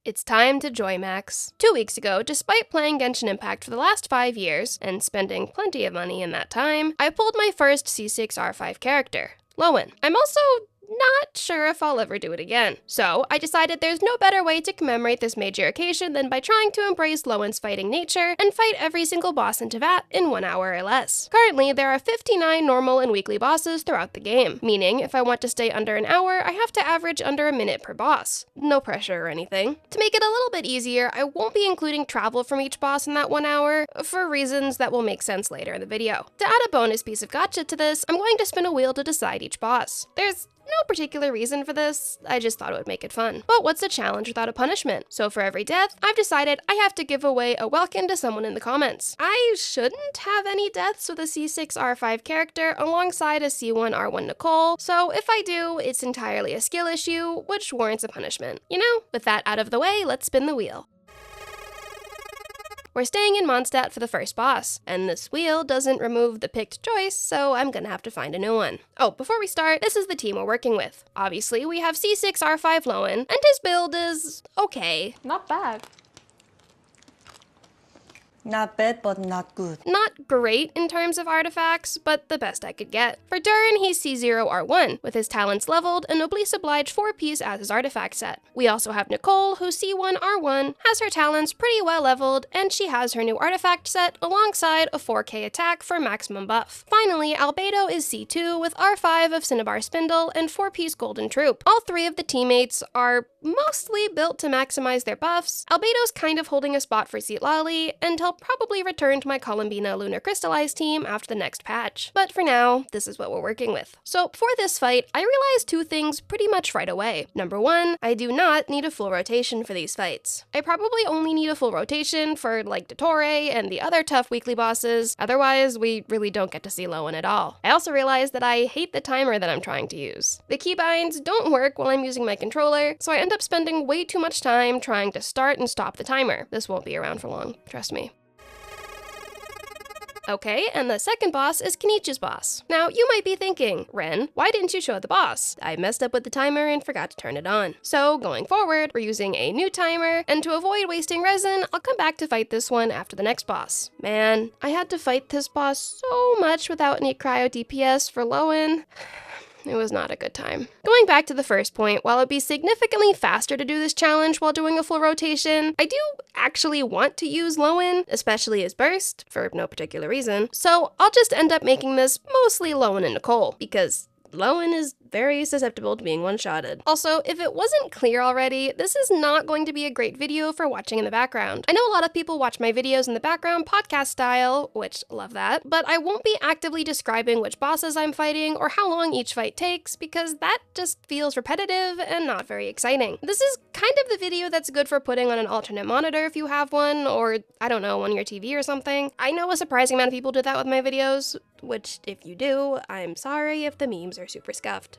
It's time to JOYMAX. 2 weeks ago, despite playing Genshin Impact for the last 5 years, and spending plenty of money in that time, I pulled my first C6R5 character, Lohen. I'm also not sure if I'll ever do it again. So I decided there's no better way to commemorate this major occasion than by trying to embrace Lohen's fighting nature and fight every single boss in Teyvat in 1 hour or less. Currently, there are 59 normal and weekly bosses throughout the game, meaning if I want to stay under an hour, I have to average under a minute per boss. No pressure or anything. To make it a little bit easier, I won't be including travel from each boss in that 1 hour, for reasons that will make sense later in the video. To add a bonus piece of gacha to this, I'm going to spin a wheel to decide each boss. There's no particular reason for this, I just thought it would make it fun. But what's a challenge without a punishment? So for every death, I've decided I have to give away a welkin to someone in the comments. I shouldn't have any deaths with a C6R5 character alongside a C1R1 Nicole, so if I do, it's entirely a skill issue, which warrants a punishment. You know? With that out of the way, let's spin the wheel. We're staying in Mondstadt for the first boss, and this wheel doesn't remove the picked choice, so I'm gonna have to find a new one. Oh, before we start, this is the team we're working with. Obviously, we have C6R5 Lohen, and his build is okay. Not bad. Not bad, but not good. Not great in terms of artifacts, but the best I could get. For Durin, he's C0R1, with his talents leveled and Noblesse Oblige 4-piece as his artifact set. We also have Nicole, who's C1R1, has her talents pretty well leveled, and she has her new artifact set alongside a 4k attack for maximum buff. Finally, Albedo is C2 with R5 of Cinnabar Spindle and 4-piece Golden Troop. All 3 of the teammates are mostly built to maximize their buffs. Albedo's kind of holding a spot for Citlali, and he'll probably return to my Columbina Lunar Crystallized team after the next patch. But for now, this is what we're working with. So for this fight, I realized 2 things pretty much right away. Number 1, I do not need a full rotation for these fights. I probably only need a full rotation for like Dottore and the other tough weekly bosses, otherwise we really don't get to see Lohen at all. I also realized that I hate the timer that I'm trying to use. The keybinds don't work while I'm using my controller, so I end up spending way too much time trying to start and stop the timer. This won't be around for long, trust me. Okay, and the second boss is Kenichi's boss. Now, you might be thinking, Ren, why didn't you show the boss? I messed up with the timer and forgot to turn it on. So, going forward, we're using a new timer, and to avoid wasting resin, I'll come back to fight this one after the next boss. Man, I had to fight this boss so much without any cryo DPS for Lohen. It was not a good time. Going back to the first point, while it'd be significantly faster to do this challenge while doing a full rotation, I do actually want to use Lohen, especially his burst, for no particular reason. So I'll just end up making this mostly Lohen and Nicole, because Lohen is very susceptible to being one-shotted. Also, if it wasn't clear already, this is not going to be a great video for watching in the background. I know a lot of people watch my videos in the background podcast style, which love that, but I won't be actively describing which bosses I'm fighting or how long each fight takes because that just feels repetitive and not very exciting. This is kind of the video that's good for putting on an alternate monitor if you have one, or I don't know, on your TV or something. I know a surprising amount of people do that with my videos, which if you do, I'm sorry if the memes are super scuffed.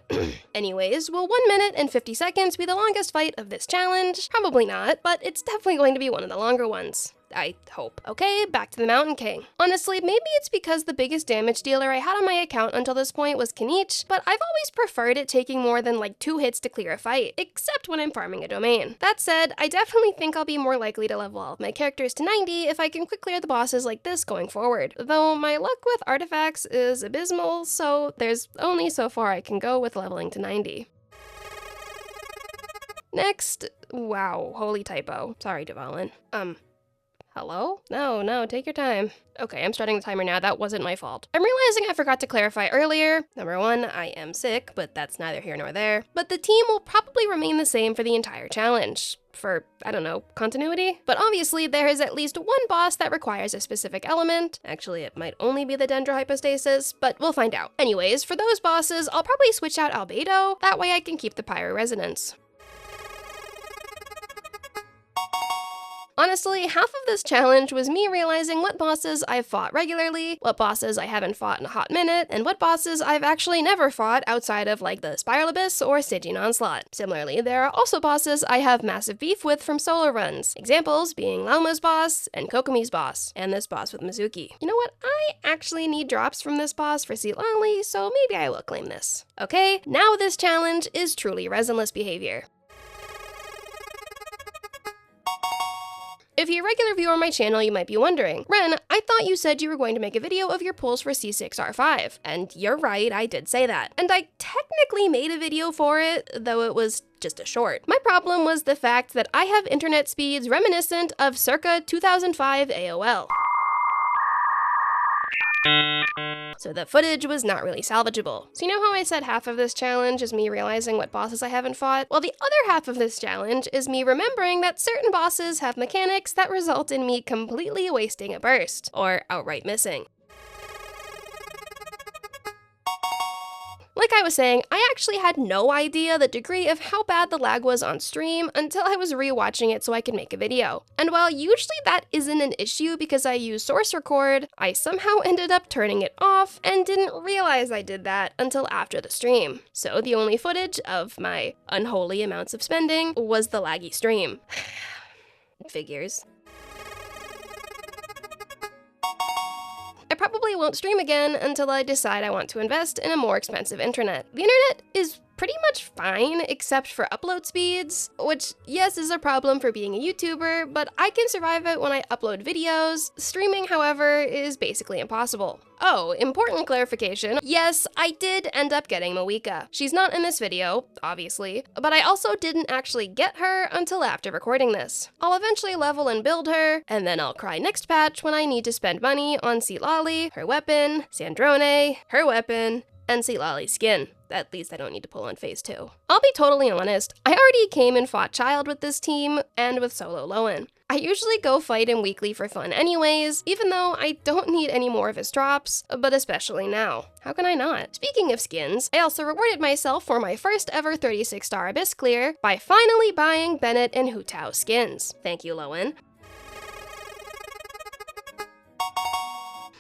Anyways, will 1 minute and 50 seconds be the longest fight of this challenge? Probably not, but it's definitely going to be one of the longer ones. I hope. Okay, back to the Mountain King. Honestly, maybe it's because the biggest damage dealer I had on my account until this point was Kenichi, but I've always preferred it taking more than like 2 hits to clear a fight, except when I'm farming a domain. That said, I definitely think I'll be more likely to level all of my characters to 90 if I can quick clear the bosses like this going forward. Though my luck with artifacts is abysmal, so there's only so far I can go with leveling to 90. Next, wow, holy typo. Sorry, Devalin. Hello? No, take your time. Okay, I'm starting the timer now. That wasn't my fault. I'm realizing I forgot to clarify earlier. Number 1, I am sick, but that's neither here nor there. But the team will probably remain the same for the entire challenge. For, I don't know, continuity? But obviously, there is at least one boss that requires a specific element. Actually, it might only be the Dendrohypostasis, but we'll find out. Anyways, for those bosses, I'll probably switch out Albedo. That way I can keep the Pyro Resonance. Honestly, half of this challenge was me realizing what bosses I've fought regularly, what bosses I haven't fought in a hot minute, and what bosses I've actually never fought outside of like the Spiral Abyss or Stygian Onslaught. Similarly, there are also bosses I have massive beef with from solo runs, examples being Lauma's boss and Kokomi's boss, and this boss with Mizuki. You know what, I actually need drops from this boss for Citlali, so maybe I will claim this. Okay, now this challenge is truly resinless behavior. If you're a regular viewer on my channel, you might be wondering, Ren, I thought you said you were going to make a video of your pulls for C6R5. And you're right, I did say that. And I technically made a video for it, though it was just a short. My problem was the fact that I have internet speeds reminiscent of circa 2005 AOL. So the footage was not really salvageable. So you know how I said half of this challenge is me realizing what bosses I haven't fought? Well, the other half of this challenge is me remembering that certain bosses have mechanics that result in me completely wasting a burst, or outright missing. Like I was saying, I actually had no idea the degree of how bad the lag was on stream until I was rewatching it so I could make a video. And while usually that isn't an issue because I use source record, I somehow ended up turning it off and didn't realize I did that until after the stream. So the only footage of my unholy amounts of spending was the laggy stream. Figures. I probably won't stream again until I decide I want to invest in a more expensive internet. The internet is pretty much fine except for upload speeds, which yes is a problem for being a YouTuber, but I can survive it when I upload videos. Streaming, however, is basically impossible. Oh, important clarification. Yes, I did end up getting Moeka. She's not in this video, obviously, but I also didn't actually get her until after recording this. I'll eventually level and build her, and then I'll cry next patch when I need to spend money on Lolly, her weapon, Sandrone, her weapon, and Lolly's skin. At least I don't need to pull on phase 2. I'll be totally honest, I already came and fought Child with this team, and with solo Lohen. I usually go fight him weekly for fun anyways, even though I don't need any more of his drops, but especially now. How can I not? Speaking of skins, I also rewarded myself for my first ever 36-star Abyss clear by finally buying Bennett and Hu Tao skins. Thank you, Lohen.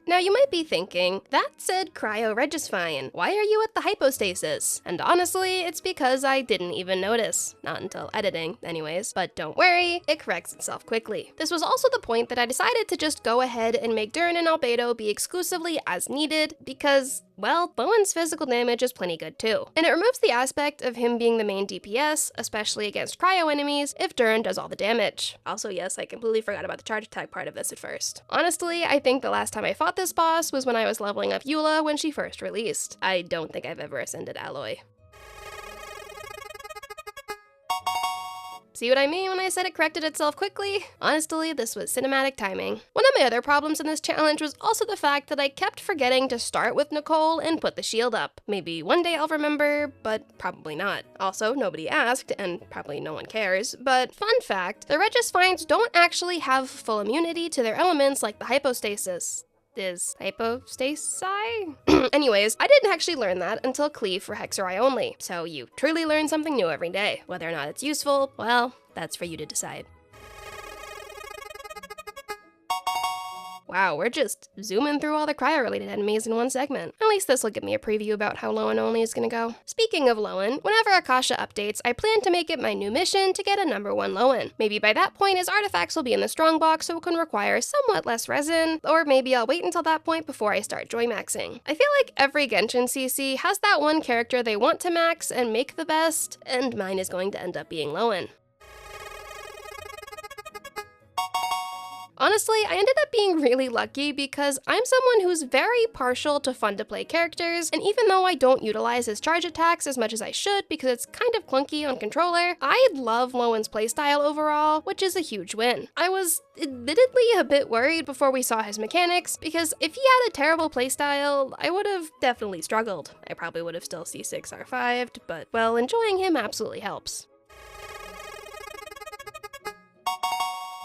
Now you might be thinking, that said cryo regifying. Why are you at the hypostasis? And honestly, it's because I didn't even notice. Not until editing, anyways. But don't worry, it corrects itself quickly. This was also the point that I decided to just go ahead and make Durin and Albedo be exclusively as needed because, well, Lohen's physical damage is plenty good too. And it removes the aspect of him being the main DPS, especially against cryo enemies, if Durin does all the damage. Also, yes, I completely forgot about the charge attack part of this at first. Honestly, I think the last time I fought this boss was when I was leveling up Eula when she first released. I don't think I've ever ascended Alloy. See what I mean when I said it corrected itself quickly? Honestly, this was cinematic timing. One of my other problems in this challenge was also the fact that I kept forgetting to start with Nicole and put the shield up. Maybe one day I'll remember, but probably not. Also, nobody asked, and probably no one cares, but fun fact, the Regis-Finds don't actually have full immunity to their elements like the hypostasis. Is hypostasi? Anyways, I didn't actually learn that until Cleave for Hexerai only, so you truly learn something new every day. Whether or not it's useful, well, that's for you to decide. Wow, we're just zooming through all the cryo-related enemies in one segment. At least this will give me a preview about how Lohen only is gonna go. Speaking of Lohen, whenever Akasha updates, I plan to make it my new mission to get a #1 Lohen. Maybe by that point his artifacts will be in the strongbox so it can require somewhat less resin, or maybe I'll wait until that point before I start JOYMAXing. I feel like every Genshin CC has that one character they want to max and make the best, and mine is going to end up being Lohen. Honestly, I ended up being really lucky because I'm someone who's very partial to fun-to-play characters, and even though I don't utilize his charge attacks as much as I should because it's kind of clunky on controller, I love Lohen's playstyle overall, which is a huge win. I was admittedly a bit worried before we saw his mechanics, because if he had a terrible playstyle, I would have definitely struggled. I probably would have still C6R5'd, but, well, enjoying him absolutely helps.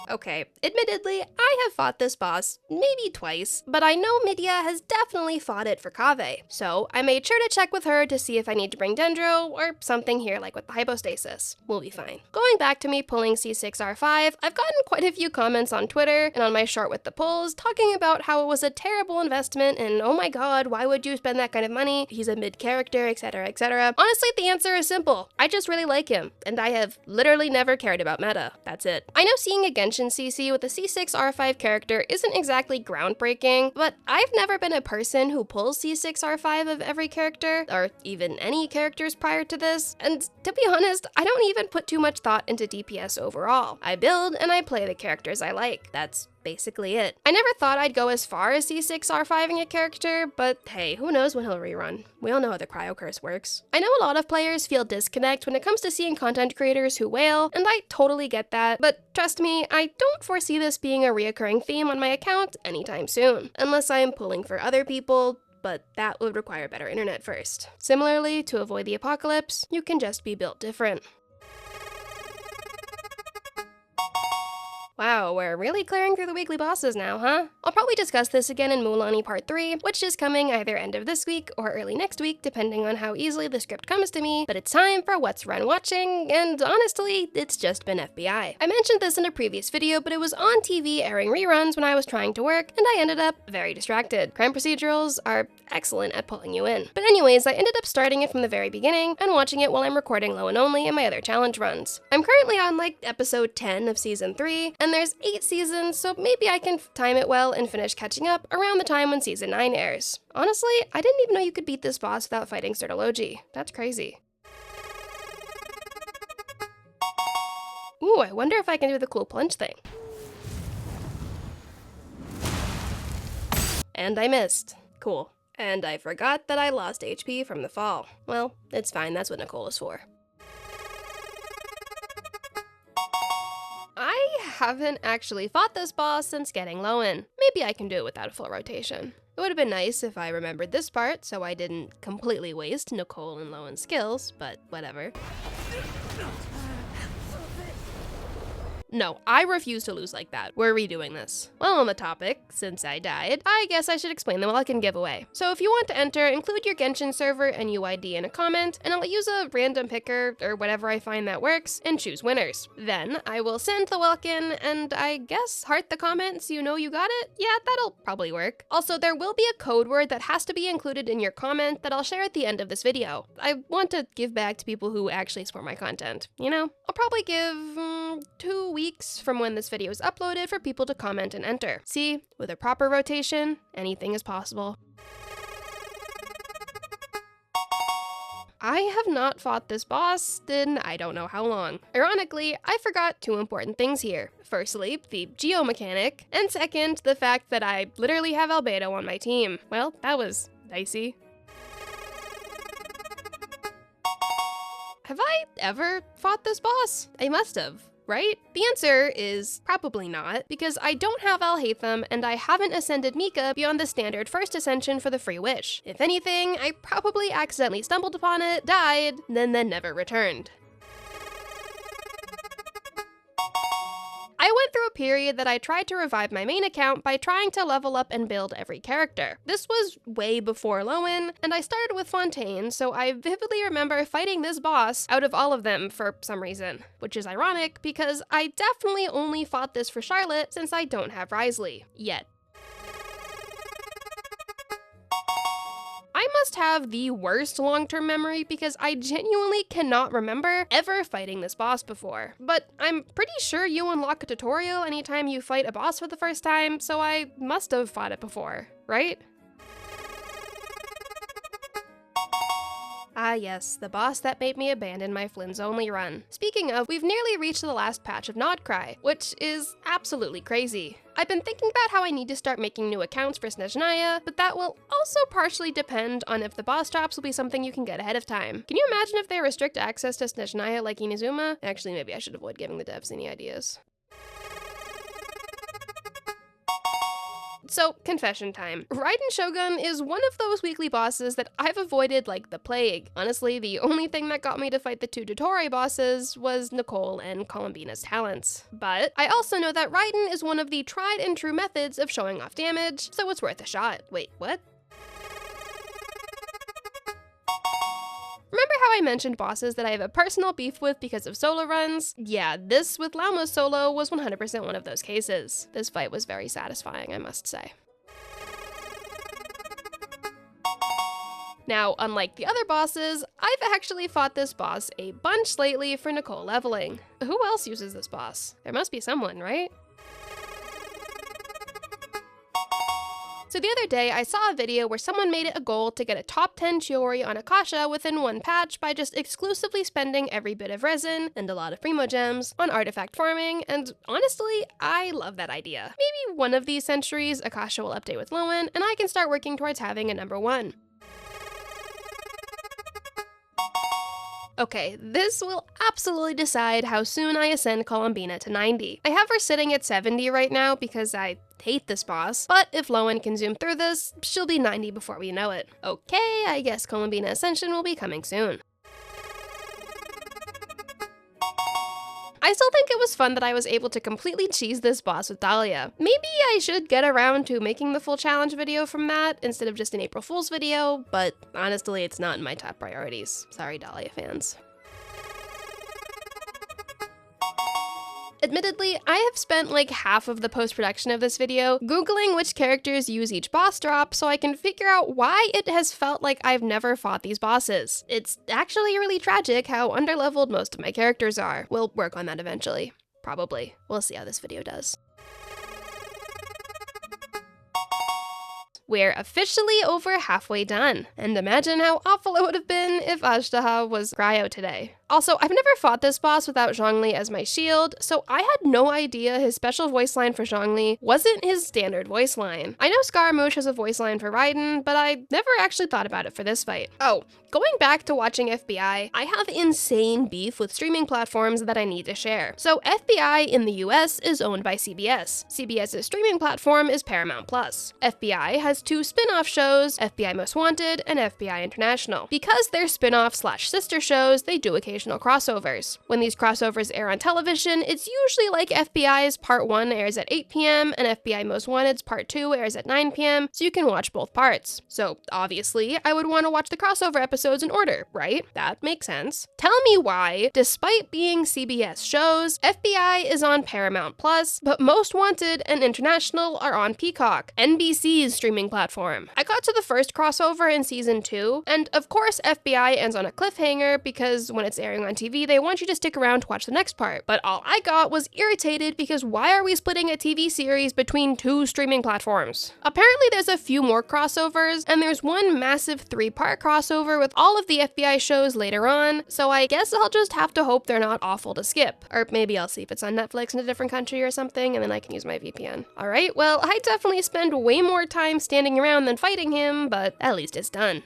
Okay, admittedly, I have fought this boss maybe twice, but I know Midia has definitely fought it for Kaveh, so I made sure to check with her to see if I need to bring Dendro or something here like with the hypostasis. We'll be fine. Going back to me pulling C6R5, I've gotten quite a few comments on Twitter and on my short with the pulls talking about how it was a terrible investment and oh my god, why would you spend that kind of money? He's a mid character, etc, etc. Honestly, the answer is simple. I just really like him, and I have literally never cared about meta. That's it. I know seeing a Genshin Genshin CC with a C6R5 character isn't exactly groundbreaking, but I've never been a person who pulls C6R5 of every character, or even any characters prior to this, and to be honest, I don't even put too much thought into DPS overall. I build and I play the characters I like. That's basically it. I never thought I'd go as far as C6R5ing a character, but hey, who knows when he'll rerun. We all know how the cryo curse works. I know a lot of players feel disconnect when it comes to seeing content creators who wail, and I totally get that, but trust me, I don't foresee this being a reoccurring theme on my account anytime soon, unless I'm pulling for other people, but that would require better internet first. Similarly, to avoid the apocalypse, you can just be built different. Wow, we're really clearing through the weekly bosses now, huh? I'll probably discuss this again in Mulanni Part 3, which is coming either end of this week or early next week, depending on how easily the script comes to me, but it's time for What's Run Watching, and honestly, it's just been FBI. I mentioned this in a previous video, but it was on TV airing reruns when I was trying to work, and I ended up very distracted. Crime procedurals are excellent at pulling you in. But anyways, I ended up starting it from the very beginning and watching it while I'm recording Lohen Only and my other challenge runs. I'm currently on like episode 10 of season 3, and there's 8 seasons, so maybe I can time it well and finish catching up around the time when season 9 airs. Honestly, I didn't even know you could beat this boss without fighting Sertology. That's crazy. Ooh, I wonder if I can do the cool plunge thing. And I missed. Cool. And I forgot that I lost HP from the fall. Well, it's fine, that's what Nicole is for. I haven't actually fought this boss since getting Lohen. Maybe I can do it without a full rotation. It would have been nice if I remembered this part so I didn't completely waste Nicole and Lohen's skills, but whatever. No, I refuse to lose like that. We're redoing this. Well, on the topic, since I died, I guess I should explain the welkin giveaway. So if you want to enter, include your Genshin server and UID in a comment, and I'll use a random picker, or whatever I find that works, and choose winners. Then I will send the welkin, and I guess heart the comment so you know you got it? Yeah, that'll probably work. Also, there will be a code word that has to be included in your comment that I'll share at the end of this video. I want to give back to people who actually support my content, you know? I'll probably give 2 weeks from when this video is uploaded for people to comment and enter. See, with a proper rotation, anything is possible. I have not fought this boss in I don't know how long. Ironically, I forgot 2 important things here. Firstly, the geo mechanic, and second, the fact that I literally have Albedo on my team. Well, that was dicey. Have I ever fought this boss? I must have, right? The answer is probably not, because I don't have Alhaitham and I haven't ascended Mika beyond the standard first ascension for the free wish. If anything, I probably accidentally stumbled upon it, died, then never returned. I went through a period that I tried to revive my main account by trying to level up and build every character. This was way before Lohen, and I started with Fontaine, so I vividly remember fighting this boss out of all of them for some reason. Which is ironic, because I definitely only fought this for Charlotte since I don't have Wriothesley yet. I must have the worst long-term memory because I genuinely cannot remember ever fighting this boss before. But I'm pretty sure you unlock a tutorial anytime you fight a boss for the first time, so I must have fought it before, right? Ah yes, the boss that made me abandon my Flynn's Only run. Speaking of, we've nearly reached the last patch of Nodcry, which is absolutely crazy. I've been thinking about how I need to start making new accounts for Snezhnaya, but that will also partially depend on if the boss drops will be something you can get ahead of time. Can you imagine if they restrict access to Snezhnaya like Inazuma? Actually, maybe I should avoid giving the devs any ideas. So, confession time. Raiden Shogun is one of those weekly bosses that I've avoided like the plague. Honestly, the only thing that got me to fight the 2 Dottore bosses was Nicole and Columbina's talents. But I also know that Raiden is one of the tried and true methods of showing off damage, so it's worth a shot. Wait, what? Remember how I mentioned bosses that I have a personal beef with because of solo runs? Yeah, this with Lauma's solo was 100% one of those cases. This fight was very satisfying, I must say. Now, unlike the other bosses, I've actually fought this boss a bunch lately for Nicole leveling. Who else uses this boss? There must be someone, right? So the other day, I saw a video where someone made it a goal to get a top 10 Chiori on Akasha within one patch by just exclusively spending every bit of resin and a lot of primo gems on artifact farming, and honestly, I love that idea. Maybe one of these centuries, Akasha will update with Lohen, and I can start working towards having a number 1. Okay, this will absolutely decide how soon I ascend Columbina to 90. I have her sitting at 70 right now because I hate this boss, but if Lohen can zoom through this, she'll be 90 before we know it. Okay, I guess Columbina Ascension will be coming soon. I still think it was fun that I was able to completely cheese this boss with Dahlia. Maybe I should get around to making the full challenge video from that instead of just an April Fool's video, but honestly, it's not in my top priorities. Sorry, Dahlia fans. Admittedly, I have spent like half of the post-production of this video Googling which characters use each boss drop so I can figure out why it has felt like I've never fought these bosses. It's actually really tragic how underleveled most of my characters are. We'll work on that eventually. Probably. We'll see how this video does. We're officially over halfway done, and imagine how awful it would have been if Ashtaha was cryo today. Also, I've never fought this boss without Zhongli as my shield, so I had no idea his special voice line for Zhongli wasn't his standard voice line. I know Scaramouche has a voice line for Raiden, but I never actually thought about it for this fight. Oh, going back to watching FBI, I have insane beef with streaming platforms that I need to share. So FBI in the US is owned by CBS. CBS's streaming platform is Paramount+. FBI has 2 spin-off shows, FBI Most Wanted and FBI International. Because they're spin-off/sister shows, they do occasionally crossovers. When these crossovers air on television, it's usually like FBI's Part 1 airs at 8 p.m. and FBI Most Wanted's Part 2 airs at 9 p.m., so you can watch both parts. So obviously, I would want to watch the crossover episodes in order, right? That makes sense. Tell me why, despite being CBS shows, FBI is on Paramount+, but Most Wanted and International are on Peacock, NBC's streaming platform. I got to the first crossover in season 2, and of course FBI ends on a cliffhanger because when it's airing on TV, they want you to stick around to watch the next part. But all I got was irritated because why are we splitting a TV series between 2 streaming platforms? Apparently there's a few more crossovers, and there's one massive 3-part crossover with all of the FBI shows later on, so I guess I'll just have to hope they're not awful to skip. Or maybe I'll see if it's on Netflix in a different country or something, and then I can use my VPN. Alright, well, I definitely spend way more time standing around than fighting him, but at least it's done.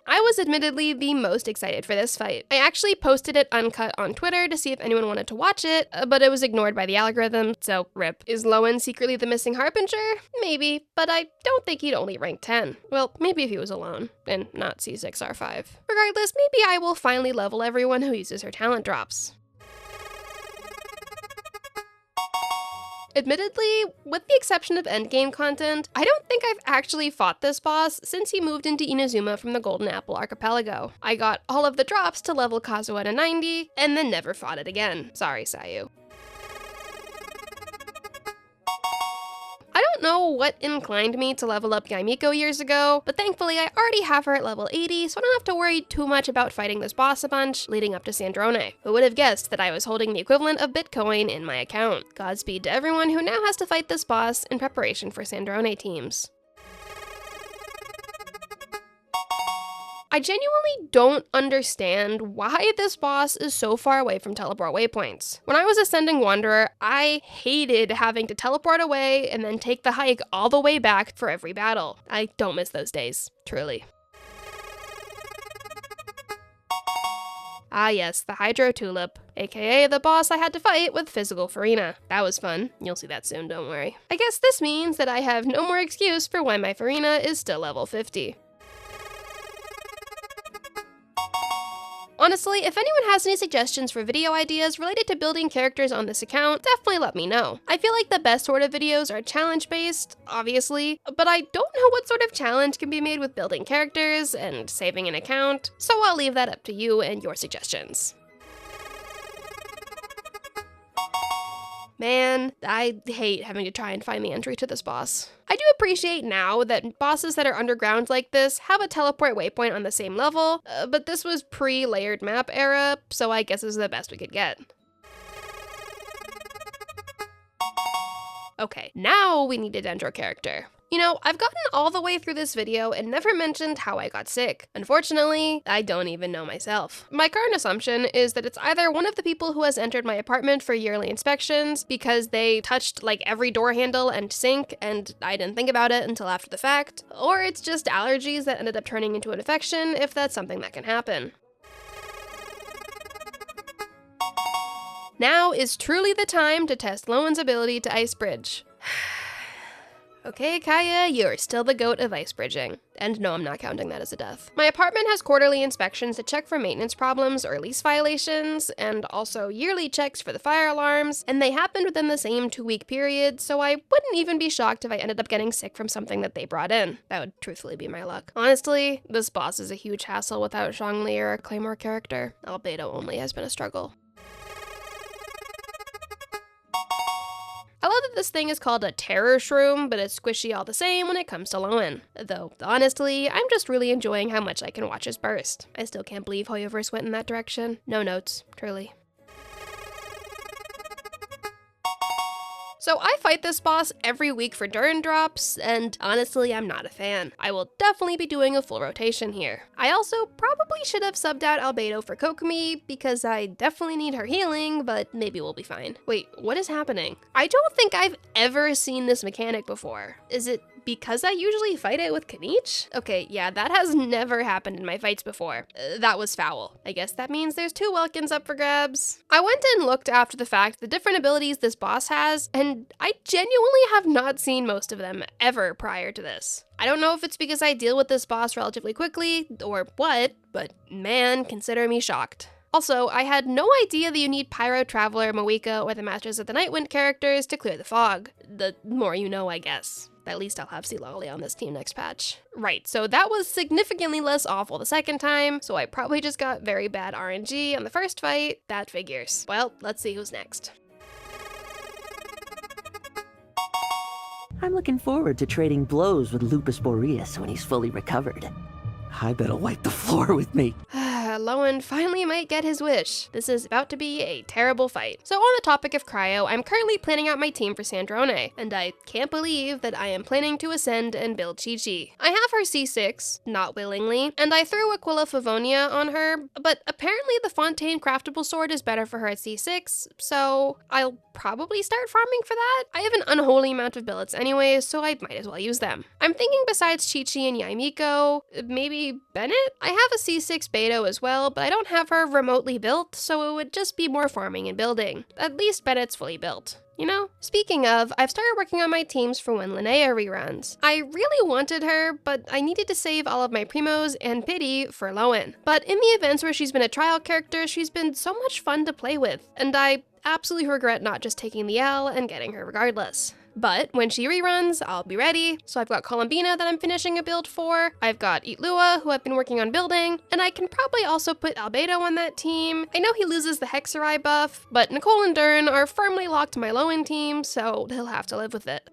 I was admittedly the most excited for this fight. I actually posted it uncut on Twitter to see if anyone wanted to watch it, but it was ignored by the algorithm, so rip. Is Lohen secretly the missing Harbinger? Maybe, but I don't think he'd only rank 10. Well, maybe if he was alone, and not C6R5. Regardless, maybe I will finally level everyone who uses her talent drops. Admittedly, with the exception of endgame content, I don't think I've actually fought this boss since he moved into Inazuma from the Golden Apple Archipelago. I got all of the drops to level Kazuha to 90, and then never fought it again. Sorry, Sayu. I don't know what inclined me to level up Yaimiko years ago, but thankfully I already have her at level 80, so I don't have to worry too much about fighting this boss a bunch leading up to Sandrone. Who would have guessed that I was holding the equivalent of Bitcoin in my account? Godspeed to everyone who now has to fight this boss in preparation for Sandrone teams. I genuinely don't understand why this boss is so far away from teleport waypoints. When I was Ascending Wanderer, I hated having to teleport away and then take the hike all the way back for every battle. I don't miss those days, truly. Ah yes, the Hydro Tulip, aka the boss I had to fight with physical Farina. That was fun. You'll see that soon, don't worry. I guess this means that I have no more excuse for why my Farina is still level 50. Honestly, if anyone has any suggestions for video ideas related to building characters on this account, definitely let me know. I feel like the best sort of videos are challenge-based, obviously, but I don't know what sort of challenge can be made with building characters and saving an account, so I'll leave that up to you and your suggestions. Man, I hate having to try and find the entry to this boss. I do appreciate now that bosses that are underground like this have a teleport waypoint on the same level, but this was pre-layered map era, so I guess this is the best we could get. Okay, now we need a Dendro character. You know, I've gotten all the way through this video and never mentioned how I got sick. Unfortunately, I don't even know myself. My current assumption is that it's either one of the people who has entered my apartment for yearly inspections because they touched like every door handle and sink and I didn't think about it until after the fact, or it's just allergies that ended up turning into an infection if that's something that can happen. Now is truly the time to test Lohen's ability to ice bridge. Okay, Kaya, you're still the goat of ice bridging. And no, I'm not counting that as a death. My apartment has quarterly inspections to check for maintenance problems or lease violations, and also yearly checks for the fire alarms, and they happened within the same 2-week period, so I wouldn't even be shocked if I ended up getting sick from something that they brought in. That would truthfully be my luck. Honestly, this boss is a huge hassle without Zhongli or a Claymore character. Albedo only has been a struggle. I love that this thing is called a terror shroom, but it's squishy all the same when it comes to Lohen. Though, honestly, I'm just really enjoying how much I can watch his burst. I still can't believe Hoyoverse went in that direction. No notes, truly. So I fight this boss every week for Durin drops, and honestly, I'm not a fan. I will definitely be doing a full rotation here. I also probably should have subbed out Albedo for Kokomi, because I definitely need her healing, but maybe we'll be fine. Wait, what is happening? I don't think I've ever seen this mechanic before. Is it because I usually fight it with Kniech? Okay, yeah, that has never happened in my fights before. That was foul. I guess that means there's 2 welkins up for grabs. I went and looked after the fact the different abilities this boss has, and I genuinely have not seen most of them ever prior to this. I don't know if it's because I deal with this boss relatively quickly or what, but man, consider me shocked. Also, I had no idea that you need Pyro, Traveler, Moeka, or the Masters of the Nightwind characters to clear the fog. The more you know, I guess. At least I'll have Silali on this team next patch. Right, so that was significantly less awful the second time, so I probably just got very bad RNG on the first fight. That figures. Well, let's see who's next. I'm looking forward to trading blows with Lupus Boreas when he's fully recovered. I bet he'll wipe the floor with me. Lohen finally might get his wish. This is about to be a terrible fight. So on the topic of cryo, I'm currently planning out my team for Sandrone, and I can't believe that I am planning to ascend and build Chi-Chi. I have her C6, not willingly, and I threw Aquila Favonia on her, but apparently the Fontaine craftable sword is better for her at C6, so I'll probably start farming for that. I have an unholy amount of billets anyways, so I might as well use them. I'm thinking besides Chi-Chi and Yaimiko, maybe Bennett? I have a C6 Beto as well, but I don't have her remotely built, so it would just be more farming and building. At least Bennett's fully built. You know? Speaking of, I've started working on my teams for when Linnea reruns. I really wanted her, but I needed to save all of my Primos and Pity for Lohen. But in the events where she's been a trial character, she's been so much fun to play with, and I absolutely regret not just taking the L and getting her regardless. But when she reruns, I'll be ready. So I've got Columbina that I'm finishing a build for, I've got Itlua, who I've been working on building, and I can probably also put Albedo on that team. I know he loses the Hexerai buff, but Nicole and Durin are firmly locked to my Lohen team, so he'll have to live with it.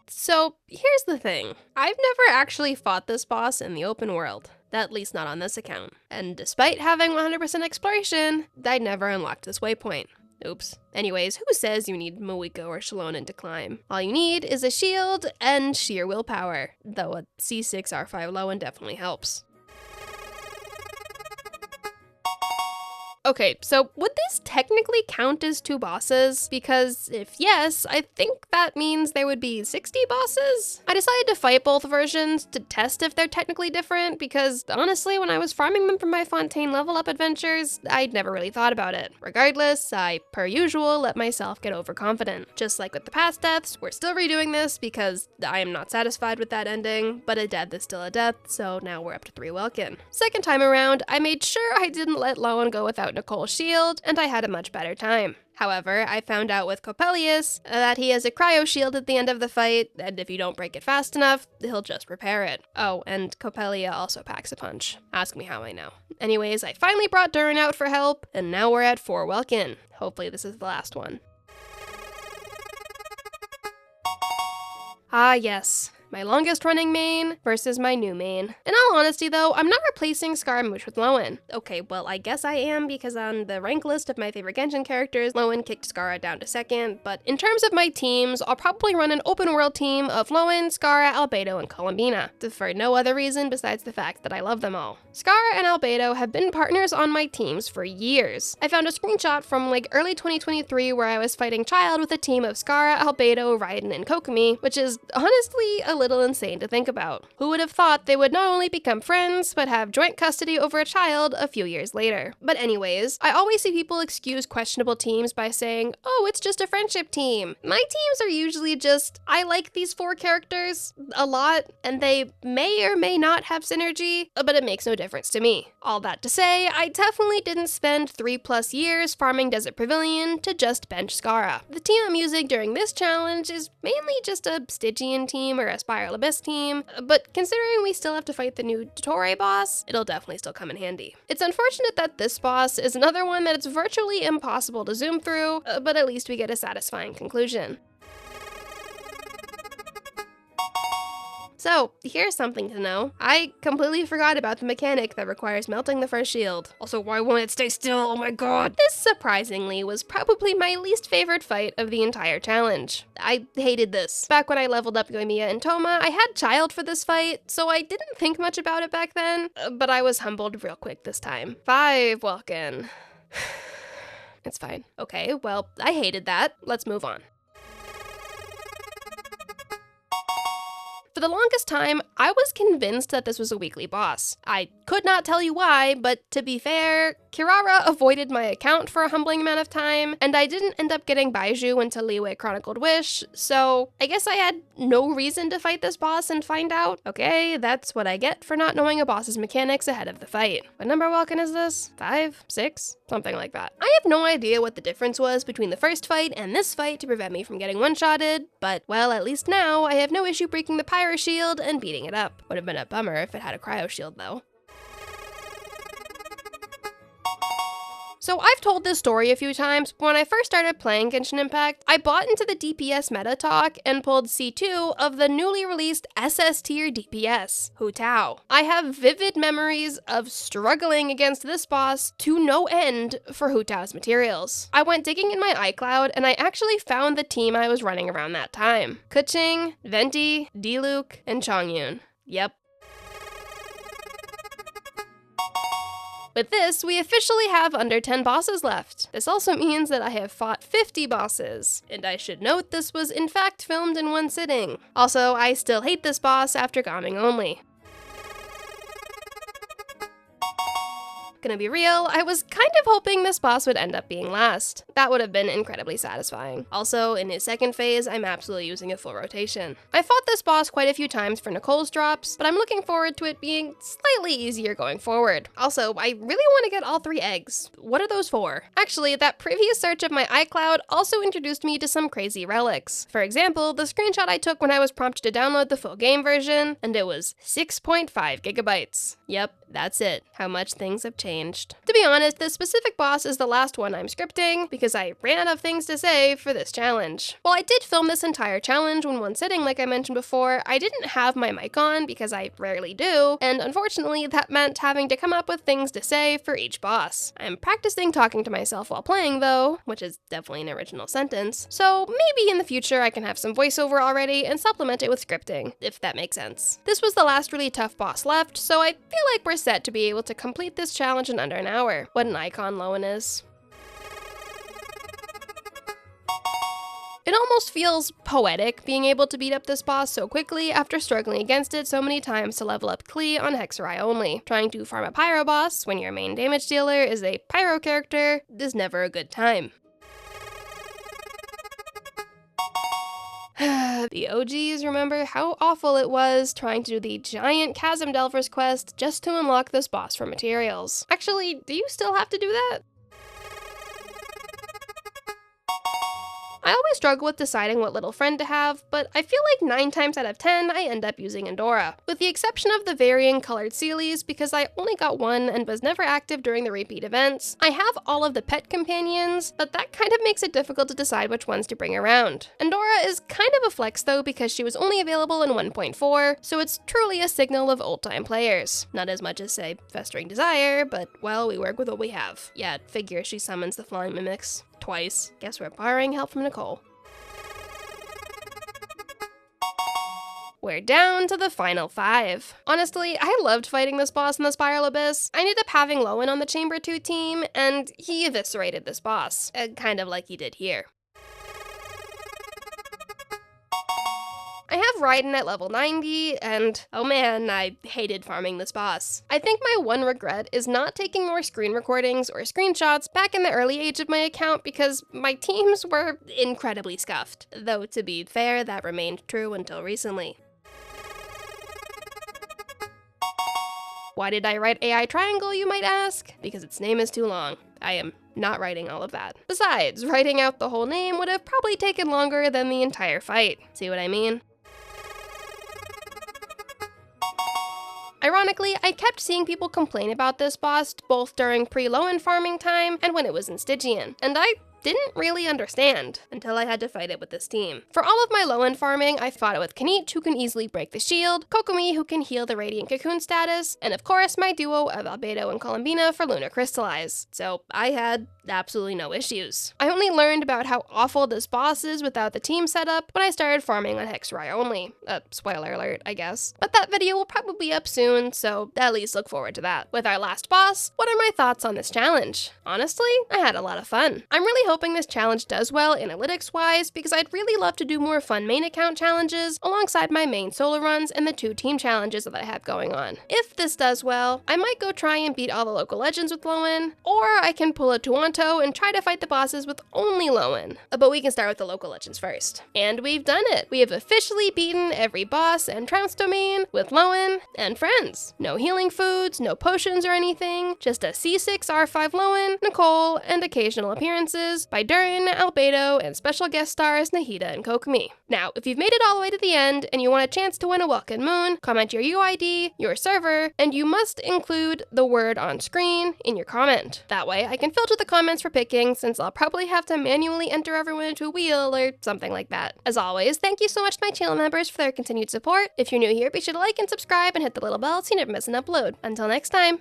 So here's the thing. I've never actually fought this boss in the open world. At least not on this account. And despite having 100% exploration, I never unlocked this waypoint. Oops. Anyways, who says you need Moeka or Shalonen to climb? All you need is a shield and sheer willpower, though a C6R5 Lohen definitely helps. Okay, so would this technically count as 2 bosses? Because if yes, I think that means there would be 60 bosses? I decided to fight both versions to test if they're technically different because honestly, when I was farming them for my Fontaine level up adventures, I'd never really thought about it. Regardless, I, per usual, let myself get overconfident. Just like with the past deaths, we're still redoing this because I am not satisfied with that ending, but a death is still a death, so now we're up to 3 welkin. Second time around, I made sure I didn't let Lohen go without Nicole's shield, and I had a much better time. However, I found out with Coppelius that he has a cryo shield at the end of the fight, and if you don't break it fast enough, he'll just repair it. Oh, and Coppelia also packs a punch. Ask me how I know. Anyways, I finally brought Durin out for help, and now we're at 4 welkin. Hopefully this is the last one. Ah yes, My longest running main versus my new main. In all honesty though, I'm not replacing Scaramouche with Lohen. Okay, well I guess I am because on the rank list of my favorite Genshin characters, Lohen kicked Scara down to second, but in terms of my teams, I'll probably run an open world team of Lohen, Scara, Albedo, and Columbina, for no other reason besides the fact that I love them all. Scara and Albedo have been partners on my teams for years. I found a screenshot from like early 2023 where I was fighting Child with a team of Scara, Albedo, Raiden, and Kokomi, which is honestly a little insane to think about. Who would have thought they would not only become friends, but have joint custody over a child a few years later. But anyways, I always see people excuse questionable teams by saying, oh, it's just a friendship team. My teams are usually just, I like these 4 characters a lot, and they may or may not have synergy, but it makes no difference to me. All that to say, I definitely didn't spend 3+ years farming Desert Pavilion to just bench Scara. The team I'm using during this challenge is mainly just a Stygian team or a Spiral Abyss team, but considering we still have to fight the new Dottore boss, it'll definitely still come in handy. It's unfortunate that this boss is another one that it's virtually impossible to zoom through, but at least we get a satisfying conclusion. So, here's something to know. I completely forgot about the mechanic that requires melting the first shield. Also, why won't it stay still? Oh my god! This, surprisingly, was probably my least favorite fight of the entire challenge. I hated this. Back when I leveled up Yoimiya and Toma, I had Child for this fight, so I didn't think much about it back then, but I was humbled real quick this time. 5 welkin. It's fine. Okay, well, I hated that. Let's move on. For the longest time, I was convinced that this was a weekly boss. I could not tell you why, but to be fair, Kirara avoided my account for a humbling amount of time, and I didn't end up getting Baiju until Liyue Chronicled Wish, so I guess I had no reason to fight this boss and find out. Okay, that's what I get for not knowing a boss's mechanics ahead of the fight. What number welkin is this? 5? 6? Something like that. I have no idea what the difference was between the first fight and this fight to prevent me from getting one-shotted, but well, at least now I have no issue breaking the Pyro Shield and beating it up. Would have been a bummer if it had a Cryo Shield though. So I've told this story a few times, but when I first started playing Genshin Impact, I bought into the DPS meta talk and pulled C2 of the newly released SS tier DPS, Hu Tao. I have vivid memories of struggling against this boss to no end for Hu Tao's materials. I went digging in my iCloud and I actually found the team I was running around that time. Keqing, Venti, Diluc, and Chongyun. Yep. With this, we officially have under 10 bosses left. This also means that I have fought 50 bosses, and I should note this was in fact filmed in one sitting. Also, I still hate this boss after Gaming only. Gonna be real, I was kind of hoping this boss would end up being last. That would have been incredibly satisfying. Also, in his second phase, I'm absolutely using a full rotation. I fought this boss quite a few times for Nicole's drops, but I'm looking forward to it being slightly easier going forward. Also, I really want to get all 3 eggs. What are those for? Actually, that previous search of my iCloud also introduced me to some crazy relics. For example, the screenshot I took when I was prompted to download the full game version, and it was 6.5 gigabytes. Yep, that's it. How much things have changed. To be honest, this specific boss is the last one I'm scripting because I ran out of things to say for this challenge. While I did film this entire challenge in one sitting like I mentioned before, I didn't have my mic on because I rarely do, and unfortunately that meant having to come up with things to say for each boss. I'm practicing talking to myself while playing though, which is definitely an original sentence, so maybe in the future I can have some voiceover already and supplement it with scripting, if that makes sense. This was the last really tough boss left, so I feel like we're set to be able to complete this challenge in under an hour. What an icon Lohen is. It almost feels poetic being able to beat up this boss so quickly after struggling against it so many times to level up Klee on Hexerai only. Trying to farm a Pyro boss when your main damage dealer is a Pyro character is never a good time. The OGs remember how awful it was trying to do the giant Chasm Delver's quest just to unlock this boss for materials. Actually, do you still have to do that? I always struggle with deciding what little friend to have, but I feel like 9 times out of 10 I end up using Endora, with the exception of the varying colored Sealies because I only got one and was never active during the repeat events. I have all of the pet companions, but that kind of makes it difficult to decide which ones to bring around. Endora is kind of a flex though because she was only available in 1.4, so it's truly a signal of old-time players. Not as much as, say, Festering Desire, but, well, we work with what we have. Yeah, figure she summons the flying mimics. Twice. Guess we're borrowing help from Nicole. We're down to the final 5. Honestly, I loved fighting this boss in the Spiral Abyss. I ended up having Lohen on the Chamber 2 team, and he eviscerated this boss, kind of like he did here. I have Raiden at level 90, and oh man, I hated farming this boss. I think my one regret is not taking more screen recordings or screenshots back in the early age of my account because my teams were incredibly scuffed. Though to be fair, that remained true until recently. Why did I write AI Triangle, you might ask? Because its name is too long. I am not writing all of that. Besides, writing out the whole name would have probably taken longer than the entire fight. See what I mean? Ironically, I kept seeing people complain about this boss both during pre-Lohen farming time and when it was in Stygian, and I didn't really understand until I had to fight it with this team. For all of my Lohen farming, I fought it with Kanich, who can easily break the shield, Kokomi, who can heal the Radiant Cocoon status, and of course my duo of Albedo and Columbina for Lunar Crystallize. So I had absolutely no issues. I only learned about how awful this boss is without the team setup when I started farming on Hexarai only. Spoiler alert, I guess. But that video will probably be up soon, so at least look forward to that. With our last boss, what are my thoughts on this challenge? Honestly, I had a lot of fun. I'm really hoping this challenge does well analytics-wise because I'd really love to do more fun main account challenges alongside my main solo runs and the 2 team challenges that I have going on. If this does well, I might go try and beat all the local legends with Lohen, or I can pull a Tuanto and try to fight the bosses with only Lohen. But we can start with the local legends first. And we've done it! We have officially beaten every boss and trounce domain with Lohen and friends. No healing foods, no potions or anything, just a C6R5 Lohen, Nicole, and occasional appearances by Durin, Albedo, and special guest stars Nahida and Kokomi. Now, if you've made it all the way to the end and you want a chance to win a Welkin Moon, comment your UID, your server, and you must include the word on screen in your comment. That way I can filter the comments for picking since I'll probably have to manually enter everyone into a wheel or something like that. As always, thank you so much to my channel members for their continued support. If you're new here, be sure to like and subscribe and hit the little bell so you never miss an upload. Until next time.